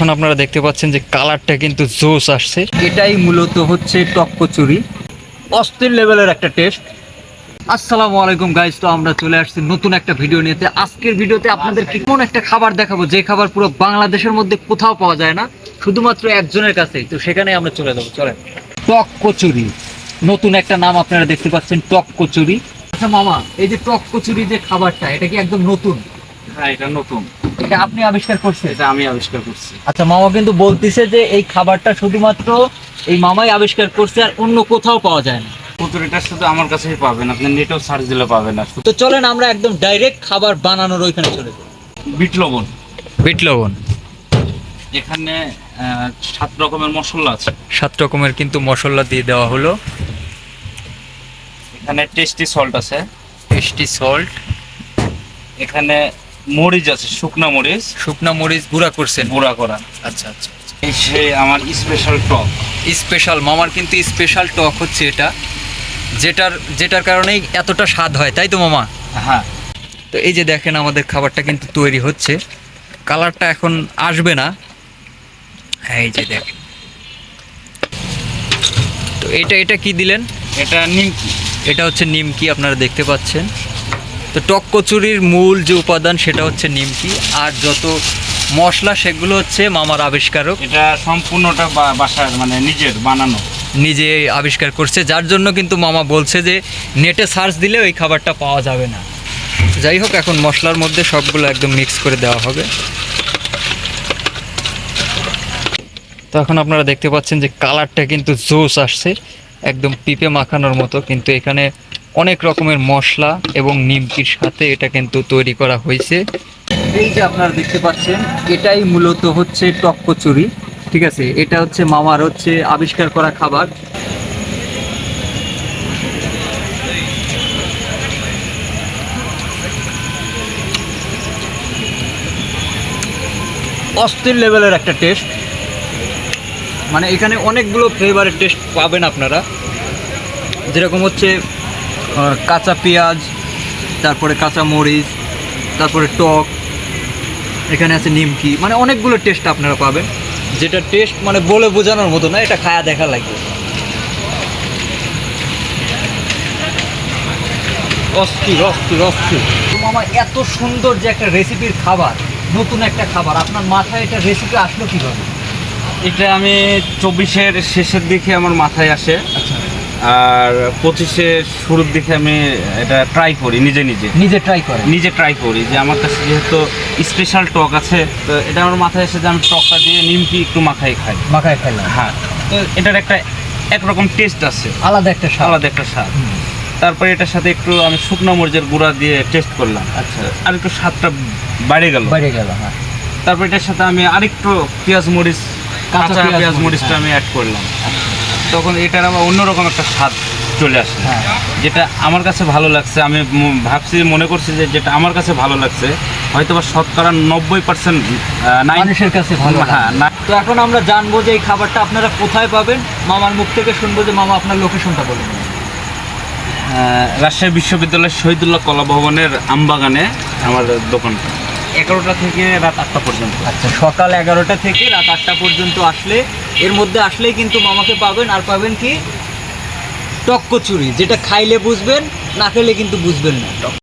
এখন আপনারা দেখতে পাচ্ছেন যে কালারটা কিন্তু জোস আসছে। এটাই মূলত হচ্ছে টক কচুরি, অস্থির লেভেলের একটা টেস্ট। আসসালামু আলাইকুম গাইস, তো আমরা চলে আসছি নতুন একটা ভিডিও নিয়ে। আজকের ভিডিওতে আপনাদের কেমন একটা খাবার দেখাবো, যে খাবার পুরো বাংলাদেশের মধ্যে কোথাও পাওয়া যায় না, শুধুমাত্র একজনের কাছেই। তো সেখানে আমরা চলে যাবো, চলেন। টক কচুরি, নতুন একটা নাম আপনারা দেখতে পাচ্ছেন, টক কচুরি। আচ্ছা মামা, এই যে টক কচুরি যে খাবারটা, এটা কি একদম নতুন? হ্যাঁ, এটা নতুন। এটা আপনি আবিষ্কার করছেন? এটা আমি আবিষ্কার করছি। আচ্ছা, মামা কিন্তু বলতেছে যে এই খাবারটা শুধুমাত্র এই মামাই আবিষ্কার করছে, আর অন্য কোথাও পাওয়া যায় না। কচুরিটা শুধু আমার কাছেই পাবেন, আপনি নেটেও সার্চ দিলে পাবেন না। তো চলেন আমরা একদম ডাইরেক্ট খাবার বানানোর ওইখানে চলে যাই। বিট লবণ, বিট লবণ, এখানে 7 রকমের মশলা আছে। 7 রকমের কিন্তু মশলা দিয়ে দেওয়া হলো। এখানে টেস্টি সল্ট আছে, টেস্টি সল্ট। এখানে মরিচ আছে, শুকনা মরিচ, শুকনা মরিচ গুঁড়া করছেন? গুঁড়া করা। আচ্ছা আচ্ছা। এই সে আমার স্পেশাল টক। স্পেশাল, মামার কিন্তু স্পেশাল টক হচ্ছে এটা, যেটার কারণেই এতটা স্বাদ হয়, তাই তো মামা? হ্যাঁ। তো এই যে দেখেন আমাদের খাবারটা কিন্তু তৈরি হচ্ছে। কালারটা এখন আসবে না, এই যে দেখেন। তো এটা কি দিলেন? এটা নিমকি। এটা হচ্ছে নিমকি, আপনারা দেখতে পাচ্ছেন। তো টক কচুরির মূল যে উপাদান সেটা হচ্ছে নিমকি, আর যত মশলা সেগুলো হচ্ছে মামার আবিষ্কারক। এটা সম্পূর্ণটা বাসার মানে নিজের বানানো, নিজে আবিষ্কার করছে, যার জন্য কিন্তু মামা বলছে যে নেটে সার্চ দিলে ওই খাবারটা পাওয়া যাবে না। যাই হোক, এখন মশলার মধ্যে সবগুলো একদম মিক্স করে দেওয়া হবে। তো এখন আপনারা দেখতে পাচ্ছেন যে কালারটা কিন্তু জোস আসছে, একদম পিপে মাখানোর মতো। কিন্তু এখানে অনেক রকমের মশলা এবং নিমকির সাথে এটা কিন্তু তৈরি করা হয়েছে। এই যে আপনারা দেখতে পাচ্ছেন, এটাই মূলত হচ্ছে টক কচুরি। ঠিক আছে, এটা হচ্ছে মামার হচ্ছে আবিষ্কার করা খাবার। অস্থির লেভেলের একটা টেস্ট, মানে এখানে অনেকগুলো ফ্লেভারের টেস্ট পাবেন আপনারা, যেরকম হচ্ছে কাঁচা পেঁয়াজ, তারপরে কাঁচা মরিচ, তারপরে টক, এখানে আছে নিমকি, মানে অনেকগুলো টেস্ট আপনারা পাবেন, যেটা টেস্ট মানে বলে বোঝানোর মতো না, এটা খায়া দেখা লাগবে। অস্থির অস্থির অস্থির। তো মামা, এত সুন্দর যে একটা রেসিপির খাবার, নতুন একটা খাবার, আপনার মাথায় এটা রেসিপি আসলো কীভাবে? এটা আমি 24-এর শেষের দিকে আমার মাথায় আসে। আচ্ছা। আর 25-এর শুরুর দিকে আমি এটা ট্রাই করি, নিজে ট্রাই করি যে আমার কাছে যেহেতু স্পেশাল টক আছে, তো এটা আমার মাথায় এসে যে আমি টকটা দিয়ে নিমকি একটু মাখায় খাইলাম। হ্যাঁ, তো এটার একটা একরকম টেস্ট আছে, আলাদা একটা স্বাদ। তারপরে এটার সাথে একটু আমি শুকনো মরিচের গুঁড়া দিয়ে টেস্ট করলাম। আচ্ছা। আর একটু স্বাদটা বাইরে গেল। হ্যাঁ। তারপর এটার সাথে আমি আরেকটু কাঁচা পেঁয়াজ মরিচটা আমি অ্যাড করলাম। তখন এটার আবার অন্যরকম একটা স্বাদ চলে আসে, যেটা আমার কাছে ভালো লাগছে। আমি মনে করছি যে যেটা আমার কাছে ভালো লাগছে হয়তো বা শতকরা 90% মানুষের কাছে ভালো। হ্যাঁ। তো এখন আমরা জানবো যে এই খাবারটা আপনারা কোথায় পাবেন। মামার মুখ থেকে শুনবো যে মামা আপনার লোকেশনটা বলুন। রাজশাহী বিশ্ববিদ্যালয়ের শহীদুল্লাহ কলা ভবনের আমবাগানে আমার দোকানটা, 11টা থেকে রাত 8টা পর্যন্ত। আচ্ছা, সকাল 11টা থেকে রাত 8টা পর্যন্ত আসলে, এর মধ্যে আসলেই কিন্তু মামাকে পাবেন। আর পাবেন কি? টক কচুরি, যেটা খাইলে বুঝবেন, না খেলে কিন্তু বুঝবেন না।